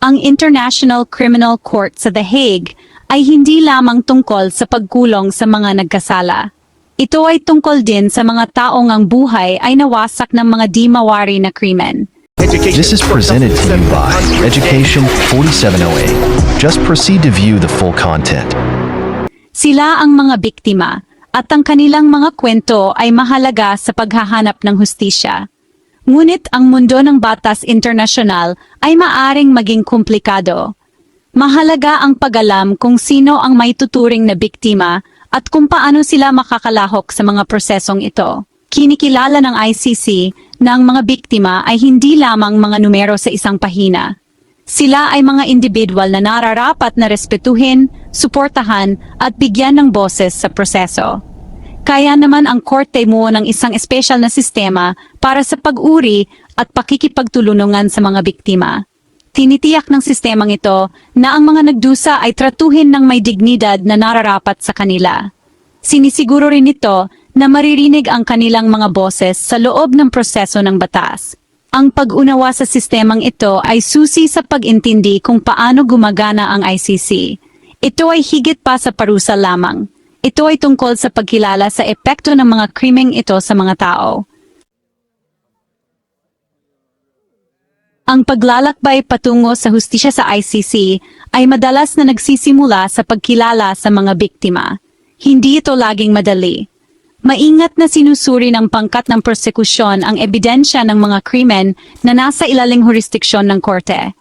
Ang International Criminal Court sa The Hague ay hindi lamang tungkol sa pagkulong sa mga nagkasala. Ito ay tungkol din sa mga taong ang buhay ay nawasak ng mga di mawari na krimen. This is presented to you by Education 4708. Just proceed to view the full content. Sila ang mga biktima at ang kanilang mga kwento ay mahalaga sa paghahanap ng hustisya. Ngunit ang mundo ng batas internasyonal ay maaring maging komplikado. Mahalaga ang pag-alam kung sino ang may tuturing na biktima at kung paano sila makakalahok sa mga prosesong ito. Kinikilala ng ICC na ang mga biktima ay hindi lamang mga numero sa isang pahina. Sila ay mga individual na nararapat na respetuhin, suportahan at bigyan ng boses sa proseso. Kaya naman ang korte mo ng isang espesyal na sistema para sa pag-uri at pakikipagtulungan sa mga biktima. Tinitiyak ng sistemang ito na ang mga nagdusa ay tratuhin ng may dignidad na nararapat sa kanila. Sinisiguro rin ito na maririnig ang kanilang mga boses sa loob ng proseso ng batas. Ang pag-unawa sa sistemang ito ay susi sa pag-intindi kung paano gumagana ang ICC. Ito ay higit pa sa parusa lamang. Ito ay tungkol sa pagkilala sa epekto ng mga krimeng ito sa mga tao. Ang paglalakbay patungo sa hustisya sa ICC ay madalas na nagsisimula sa pagkilala sa mga biktima. Hindi ito laging madali. Maingat na sinusuri ng pangkat ng prosekusyon ang ebidensya ng mga krimen na nasa ilaling jurisdiksyon ng korte.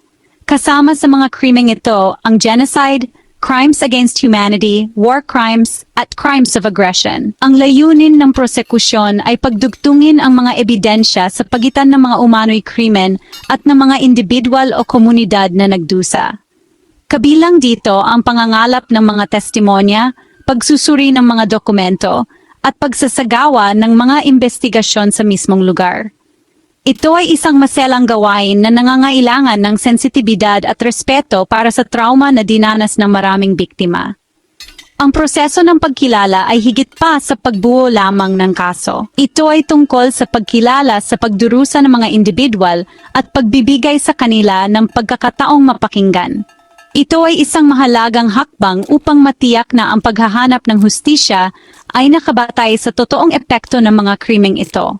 Kasama sa mga krimeng ito ang genocide, crimes against humanity, war crimes, at crimes of aggression. Ang layunin ng prosekusyon ay pagdugtungin ang mga ebidensya sa pagitan ng mga umano'y krimen at ng mga individual o komunidad na nagdusa. Kabilang dito ang pangangalap ng mga testimonya, pagsusuri ng mga dokumento, at pagsasagawa ng mga investigasyon sa mismong lugar. Ito ay isang maselang gawain na nangangailangan ng sensitibidad at respeto para sa trauma na dinanas ng maraming biktima. Ang proseso ng pagkilala ay higit pa sa pagbuo lamang ng kaso. Ito ay tungkol sa pagkilala sa pagdurusa ng mga individual at pagbibigay sa kanila ng pagkakataong mapakinggan. Ito ay isang mahalagang hakbang upang matiyak na ang paghahanap ng hustisya ay nakabatay sa totoong epekto ng mga krimeng ito.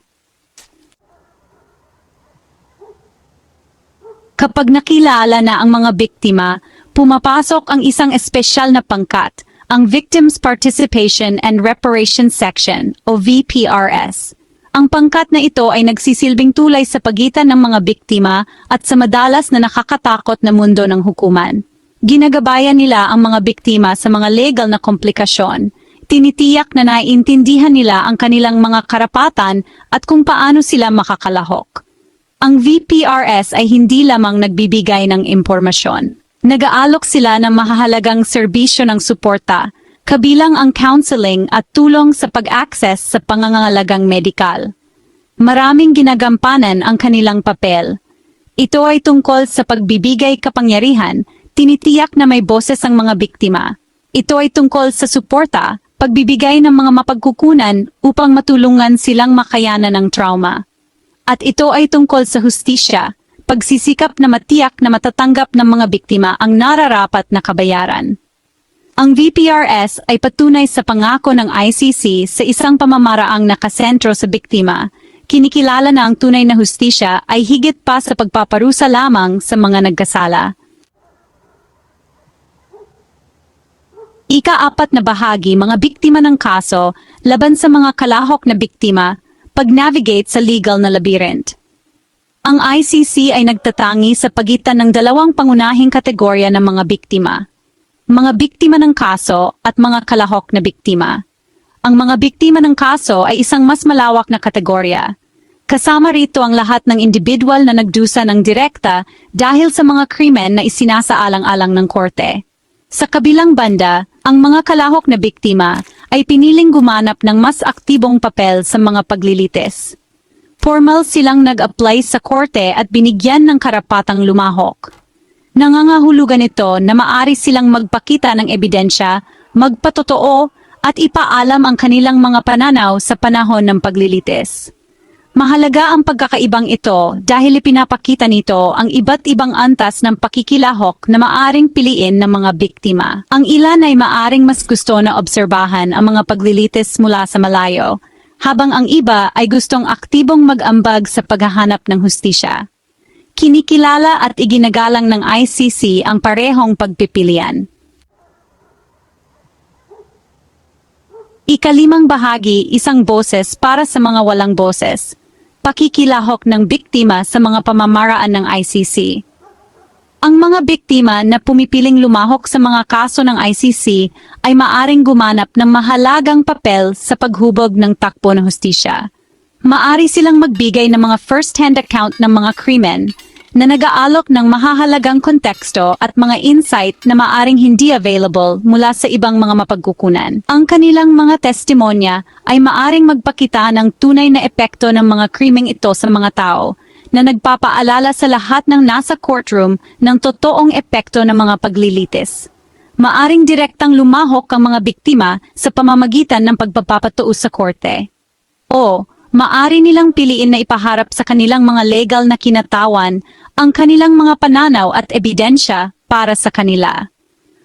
Kapag nakilala na ang mga biktima, pumapasok ang isang espesyal na pangkat, ang Victims Participation and Reparation Section o VPRS. Ang pangkat na ito ay nagsisilbing tulay sa pagitan ng mga biktima at sa madalas na nakakatakot na mundo ng hukuman. Ginagabayan nila ang mga biktima sa mga legal na komplikasyon. Tinitiyak na naiintindihan nila ang kanilang mga karapatan at kung paano sila makakalahok. Ang VPRS ay hindi lamang nagbibigay ng impormasyon. Nag-aalok sila ng mahahalagang serbisyo ng suporta, kabilang ang counseling at tulong sa pag-access sa pangangalagang medikal. Maraming ginagampanan ang kanilang papel. Ito ay tungkol sa pagbibigay kapangyarihan, tinitiyak na may boses ang mga biktima. Ito ay tungkol sa suporta, pagbibigay ng mga mapagkukunan upang matulungan silang makayanan ng trauma. At ito ay tungkol sa hustisya, pagsisikap na matiyak na matatanggap ng mga biktima ang nararapat na kabayaran. Ang VPRS ay patunay sa pangako ng ICC sa isang pamamaraang nakasentro sa biktima. Kinikilala na ang tunay na hustisya ay higit pa sa pagpaparusa lamang sa mga nagkasala. Ika-4 na bahagi, mga biktima ng kaso laban sa mga kalahok na biktima, pag-navigate sa legal na labyrinth. Ang ICC ay nagtatangi sa pagitan ng dalawang pangunahing kategorya ng mga biktima. Mga biktima ng kaso at mga kalahok na biktima. Ang mga biktima ng kaso ay isang mas malawak na kategorya. Kasama rito ang lahat ng individual na nagdusa ng direkta dahil sa mga krimen na isinasaalang-alang ng korte. Sa kabilang banda, ang mga kalahok na biktima ay piniling gumanap ng mas aktibong papel sa mga paglilitis. Formal silang nag-apply sa korte at binigyan ng karapatang lumahok. Nangangahulugan ito na maari silang magpakita ng ebidensya, magpatotoo, at ipaalam ang kanilang mga pananaw sa panahon ng paglilitis. Mahalaga ang pagkakaibang ito dahil ipinapakita nito ang iba't ibang antas ng pakikilahok na maaring piliin ng mga biktima. Ang ilan ay maaring mas gusto na obserbahan ang mga paglilitis mula sa malayo, habang ang iba ay gustong aktibong mag-ambag sa paghahanap ng hustisya. Kinikilala at iginagalang ng ICC ang parehong pagpipilian. Ikalimang bahagi, isang boses para sa mga walang boses. Pakikilahok ng biktima sa mga pamamaraan ng ICC. Ang mga biktima na pumipiling lumahok sa mga kaso ng ICC ay maaring gumanap ng mahalagang papel sa paghubog ng takbo ng hustisya. Maari silang magbigay ng mga first-hand account ng mga krimen na nag-aalok ng mahahalagang konteksto at mga insight na maaring hindi available mula sa ibang mga mapagkukunan. Ang kanilang mga testimonya ay maaring magpakita ng tunay na epekto ng mga krimeng ito sa mga tao, na nagpapaalala sa lahat ng nasa courtroom ng totoong epekto ng mga paglilitis. Maaring direktang lumahok ang mga biktima sa pamamagitan ng pagpapatuos sa korte. O, maari nilang piliin na ipaharap sa kanilang mga legal na kinatawan ang kanilang mga pananaw at ebidensya para sa kanila.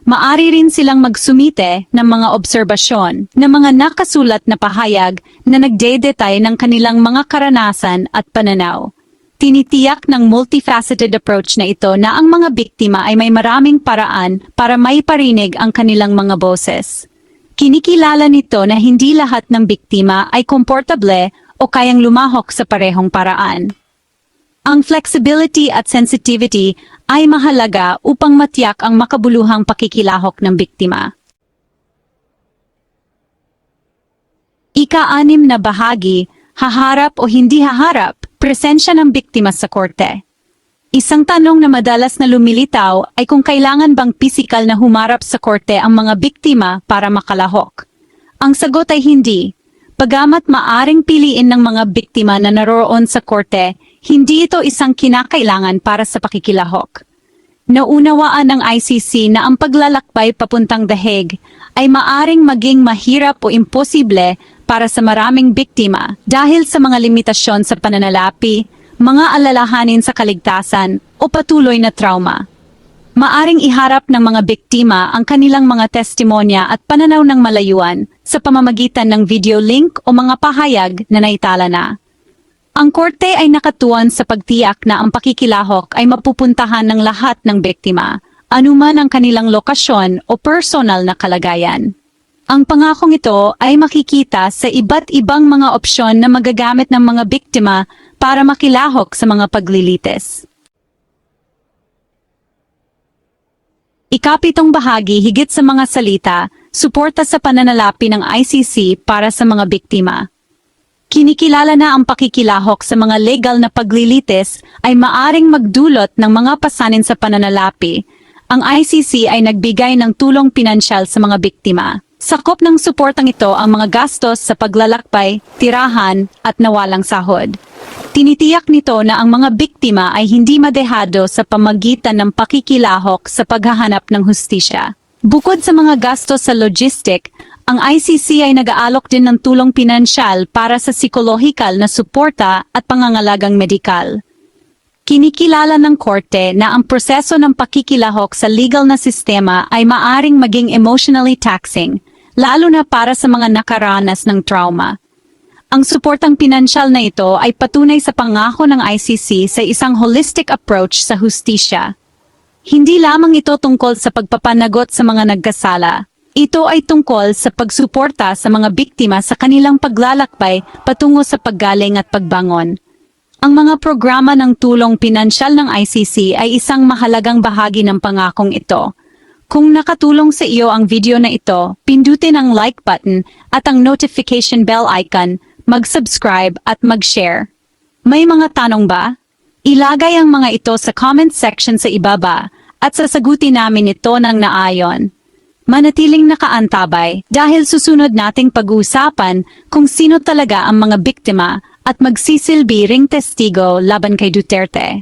Maari rin silang magsumite ng mga obserbasyon ng mga nakasulat na pahayag na nagdedetay ng kanilang mga karanasan at pananaw. Tinitiyak ng multifaceted approach na ito na ang mga biktima ay may maraming paraan para maiparinig ang kanilang mga boses. Kinikilala nito na hindi lahat ng biktima ay komportable o kayang lumahok sa parehong paraan. Ang flexibility at sensitivity ay mahalaga upang matiyak ang makabuluhang pakikilahok ng biktima. Ika-6 na bahagi, haharap o hindi haharap, presensya ng biktima sa korte. Isang tanong na madalas na lumilitaw ay kung kailangan bang pisikal na humarap sa korte ang mga biktima para makalahok. Ang sagot ay hindi. Bagamat maaring piliin ng mga biktima na naroroon sa korte, hindi ito isang kinakailangan para sa pakikilahok. Naunawaan ng ICC na ang paglalakbay papuntang The Hague ay maaring maging mahirap o imposible para sa maraming biktima dahil sa mga limitasyon sa pananalapi, mga alalahanin sa kaligtasan o patuloy na trauma. Maaring iharap ng mga biktima ang kanilang mga testimonya at pananaw ng malayuan sa pamamagitan ng video link o mga pahayag na naitala na. Ang korte ay nakatuon sa pagtiyak na ang pakikilahok ay mapupuntahan ng lahat ng biktima, anuman ang kanilang lokasyon o personal na kalagayan. Ang pangakong ito ay makikita sa iba't ibang mga opsyon na magagamit ng mga biktima para makilahok sa mga paglilitis. Ikapitong bahagi, higit sa mga salita, suporta sa pananalapi ng ICC para sa mga biktima. Kinikilala na ang pakikilahok sa mga legal na paglilitis ay maaring magdulot ng mga pasanin sa pananalapi. Ang ICC ay nagbigay ng tulong pinansyal sa mga biktima. Sakop ng suportang ito ang mga gastos sa paglalakbay, tirahan, at nawalang sahod. Tinitiyak nito na ang mga biktima ay hindi madehado sa pamagitan ng pakikilahok sa paghahanap ng hustisya. Bukod sa mga gastos sa logistic, ang ICC ay nag-aalok din ng tulong pinansyal para sa psikolohikal na suporta at pangangalagang medikal. Kinikilala ng korte na ang proseso ng pakikilahok sa legal na sistema ay maaring maging emotionally taxing, lalo na para sa mga nakaranas ng trauma. Ang suportang pinansyal na ito ay patunay sa pangako ng ICC sa isang holistic approach sa hustisya. Hindi lamang ito tungkol sa pagpapanagot sa mga nagkasala. Ito ay tungkol sa pagsuporta sa mga biktima sa kanilang paglalakbay patungo sa paggaling at pagbangon. Ang mga programa ng tulong pinansyal ng ICC ay isang mahalagang bahagi ng pangakong ito. Kung nakatulong sa iyo ang video na ito, pindutin ang like button at ang notification bell icon, mag-subscribe at mag-share. May mga tanong ba? Ilagay ang mga ito sa comment section sa ibaba at sasagutin namin ito ng naayon. Manatiling nakaantabay dahil susunod nating pag-uusapan kung sino talaga ang mga biktima at magsisilbi ring testigo laban kay Duterte.